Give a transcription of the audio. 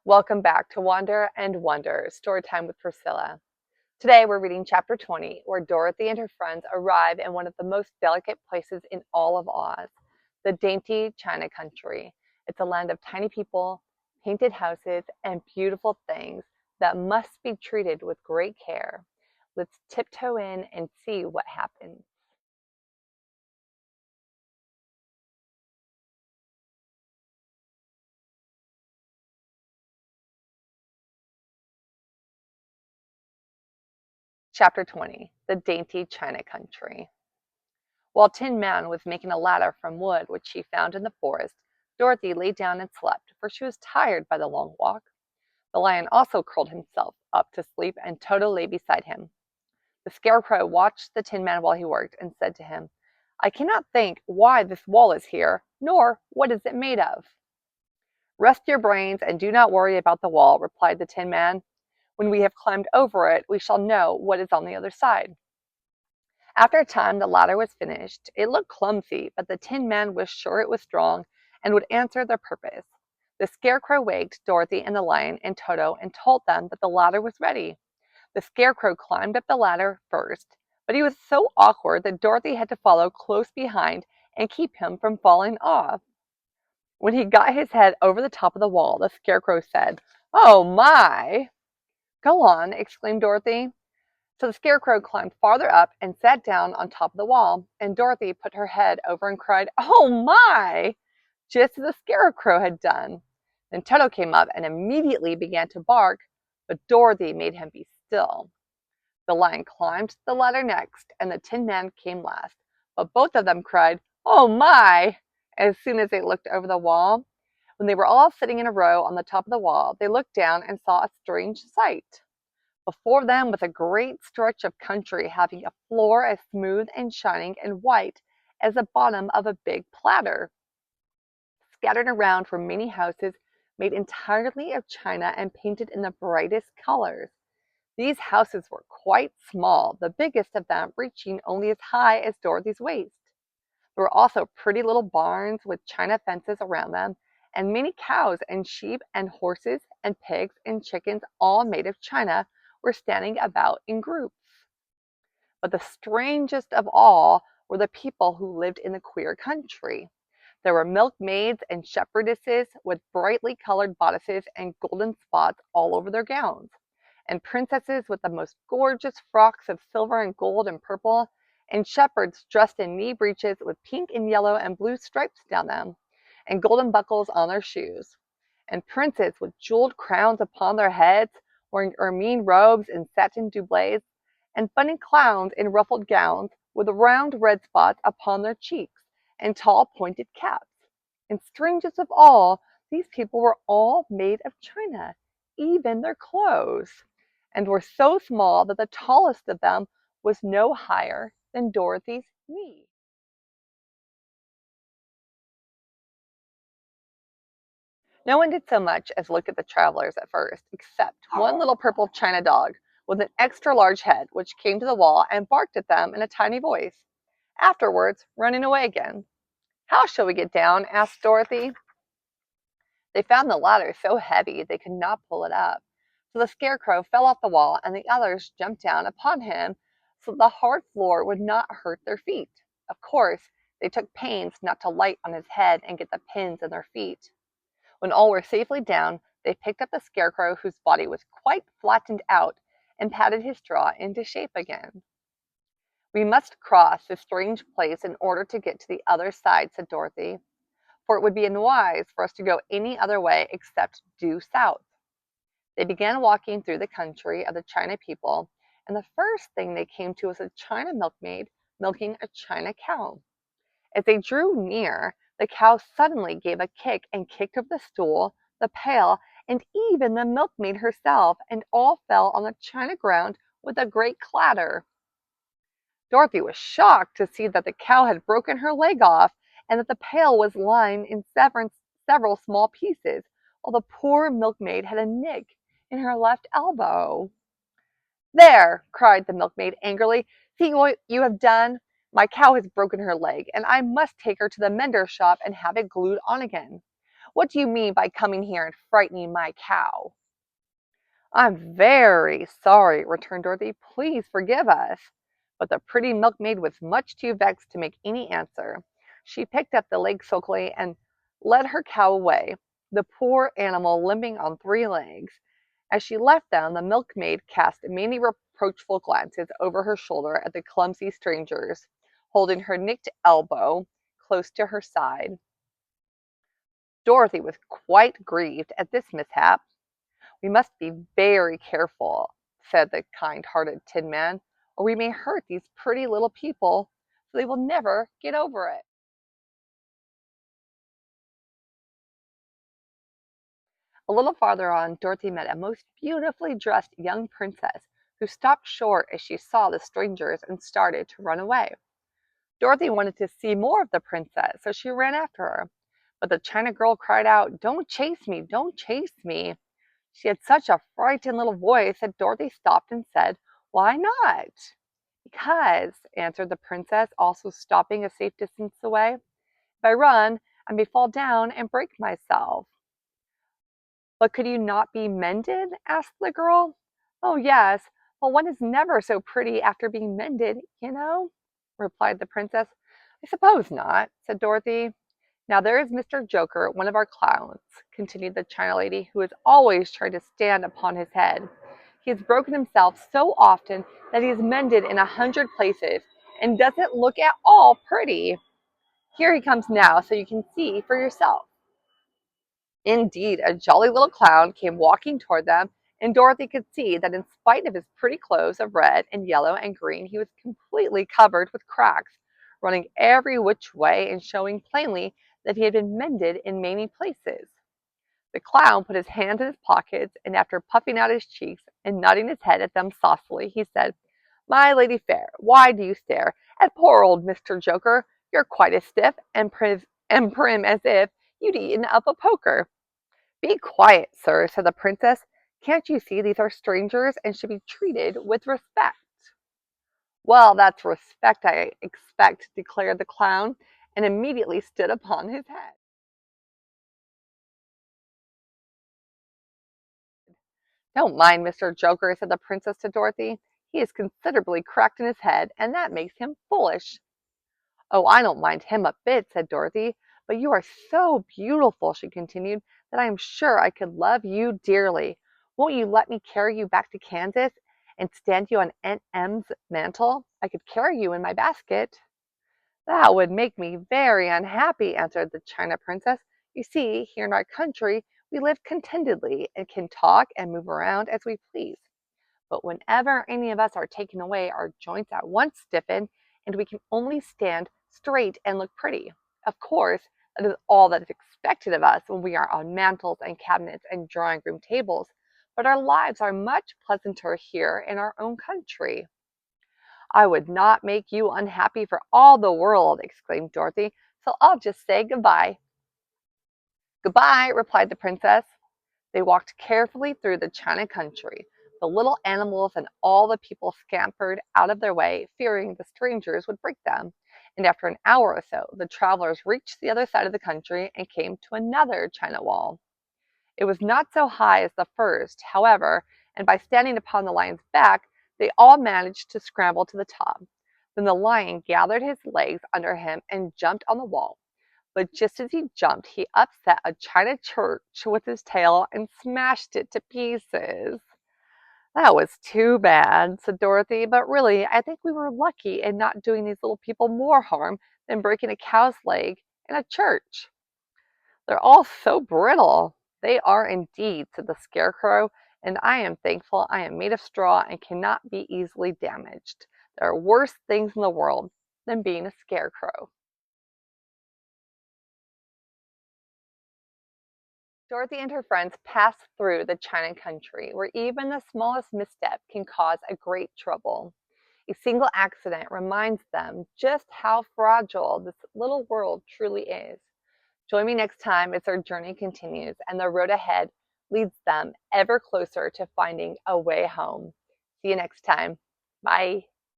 Welcome back to Wander and Wonder, Storytime with Priscilla. Today we're reading chapter 20, where Dorothy and her friends arrive in one of the most delicate places in all of Oz, the Dainty China Country. It's a land of tiny people, painted houses, and beautiful things that must be treated with great care. Let's tiptoe in and see what happens. Chapter 20, the Dainty China Country. While Tin Man was making a ladder from wood which she found in the forest, Dorothy lay down and slept, for she was tired by the long walk. The lion also curled himself up to sleep, and Toto lay beside him. The Scarecrow watched the Tin Man while he worked, and said to him, "I cannot think why this wall is here, nor what is it made of." "Rest your brains, and do not worry about the wall," replied the Tin Man. "When we have climbed over it, we shall know what is on the other side." After a time the ladder was finished. It looked clumsy, but the Tin Man was sure it was strong and would answer their purpose. The Scarecrow waked Dorothy and the Lion and Toto and told them that the ladder was ready. The Scarecrow climbed up the ladder first, but he was so awkward that Dorothy had to follow close behind and keep him from falling off. When he got his head over the top of the wall, the Scarecrow said, "Oh my!" "Go on," exclaimed Dorothy. So the Scarecrow climbed farther up and sat down on top of the wall, and Dorothy put her head over and cried, "Oh my!" just as the Scarecrow had done. Then Toto came up and immediately began to bark, but Dorothy made him be still. The Lion climbed the ladder next, and the Tin Man came last, but both of them cried, "Oh my!" as soon as they looked over the wall. When they were all sitting in a row on the top of the wall, they looked down and saw a strange sight. Before them was a great stretch of country having a floor as smooth and shining and white as the bottom of a big platter. Scattered around were many houses made entirely of china and painted in the brightest colors. These houses were quite small, the biggest of them reaching only as high as Dorothy's waist. There were also pretty little barns with china fences around them, and many cows and sheep and horses and pigs and chickens, all made of china, were standing about in groups. But the strangest of all were the people who lived in the queer country. There were milkmaids and shepherdesses with brightly colored bodices and golden spots all over their gowns, and princesses with the most gorgeous frocks of silver and gold and purple, and shepherds dressed in knee breeches with pink and yellow and blue stripes down them, and golden buckles on their shoes, and princes with jeweled crowns upon their heads, wearing ermine robes and satin doublets, and funny clowns in ruffled gowns with round red spots upon their cheeks, and tall pointed caps. And strangest of all, these people were all made of china, even their clothes, and were so small that the tallest of them was no higher than Dorothy's knee. No one did so much as look at the travelers at first, except one little purple china dog with an extra large head, which came to the wall and barked at them in a tiny voice, afterwards running away again. "How shall we get down?" asked Dorothy. They found the ladder so heavy they could not pull it up. So the Scarecrow fell off the wall, and the others jumped down upon him so the hard floor would not hurt their feet. Of course, they took pains not to light on his head and get the pins in their feet. When all were safely down, they picked up the Scarecrow, whose body was quite flattened out, and patted his straw into shape again. "We must cross this strange place in order to get to the other side," said Dorothy, "for it would be unwise for us to go any other way except due south." They began walking through the country of the China people, and the first thing they came to was a China milkmaid milking a China cow. As they drew near, the cow suddenly gave a kick and kicked over the stool, the pail, and even the milkmaid herself, and all fell on the china ground with a great clatter. Dorothy was shocked to see that the cow had broken her leg off, and that the pail was lying in several small pieces, while the poor milkmaid had a nick in her left elbow. "There!" cried the milkmaid angrily. "See what you have done? My cow has broken her leg, and I must take her to the mender's shop and have it glued on again. What do you mean by coming here and frightening my cow?" "I'm very sorry," returned Dorothy. "Please forgive us." But the pretty milkmaid was much too vexed to make any answer. She picked up the leg sulkily and led her cow away, the poor animal limping on three legs. As she left them, the milkmaid cast many reproachful glances over her shoulder at the clumsy strangers, holding her nicked elbow close to her side. Dorothy was quite grieved at this mishap. "We must be very careful," said the kind-hearted Tin Man, "or we may hurt these pretty little people, so they will never get over it." A little farther on, Dorothy met a most beautifully dressed young princess who stopped short as she saw the strangers and started to run away. Dorothy wanted to see more of the princess, so she ran after her. But the China girl cried out, "Don't chase me! Don't chase me!" She had such a frightened little voice that Dorothy stopped and said, "Why not?" "Because," answered the princess, also stopping a safe distance away, "if I run, I may fall down and break myself." "But could you not be mended?" asked the girl. "Oh, yes, but one is never so pretty after being mended, replied the princess. "I suppose not," said Dorothy. "Now there is Mr. Joker, one of our clowns," continued the China lady, "who is always trying to stand upon his head. He has broken himself so often that he is mended in 100 places and doesn't look at all pretty. Here he comes now, so you can see for yourself." Indeed, a jolly little clown came walking toward them, and Dorothy could see that in spite of his pretty clothes of red and yellow and green, he was completely covered with cracks, running every which way and showing plainly that he had been mended in many places. The clown put his hands in his pockets, and after puffing out his cheeks and nodding his head at them saucily, he said, "My lady fair, why do you stare at poor old Mr. Joker? You're quite as stiff and prim as if you'd eaten up a poker." "Be quiet, sir," said the princess. "Can't you see these are strangers and should be treated with respect?" "Well, that's respect I expect," declared the clown, and immediately stood upon his head. "Don't mind Mr. Joker," said the princess to Dorothy. "He is considerably cracked in his head, and that makes him foolish." "Oh, I don't mind him a bit," said Dorothy. "But you are so beautiful," she continued, "that I am sure I could love you dearly. Won't you let me carry you back to Kansas and stand you on Aunt Em's mantle? I could carry you in my basket." "That would make me very unhappy," answered the China Princess. "You see, here in our country we live contentedly and can talk and move around as we please. But whenever any of us are taken away, our joints at once stiffen, and we can only stand straight and look pretty. Of course, that is all that is expected of us when we are on mantels and cabinets and drawing room tables, but our lives are much pleasanter here in our own country." "I would not make you unhappy for all the world," exclaimed Dorothy, "so I'll just say goodbye." "Goodbye," replied the princess. They walked carefully through the China country. The little animals and all the people scampered out of their way, fearing the strangers would break them. And after an hour or so, the travelers reached the other side of the country and came to another China wall. It was not so high as the first, however, and by standing upon the lion's back, they all managed to scramble to the top. Then the lion gathered his legs under him and jumped on the wall. But just as he jumped, he upset a china church with his tail and smashed it to pieces. "That was too bad," said Dorothy, "but really, I think we were lucky in not doing these little people more harm than breaking a cow's leg in a church. They're all so brittle." "They are indeed," said the Scarecrow, "and I am thankful I am made of straw and cannot be easily damaged. There are worse things in the world than being a scarecrow." Dorothy and her friends pass through the China country, where even the smallest misstep can cause a great trouble. A single accident reminds them just how fragile this little world truly is. Join me next time as our journey continues and the road ahead leads them ever closer to finding a way home. See you next time. Bye.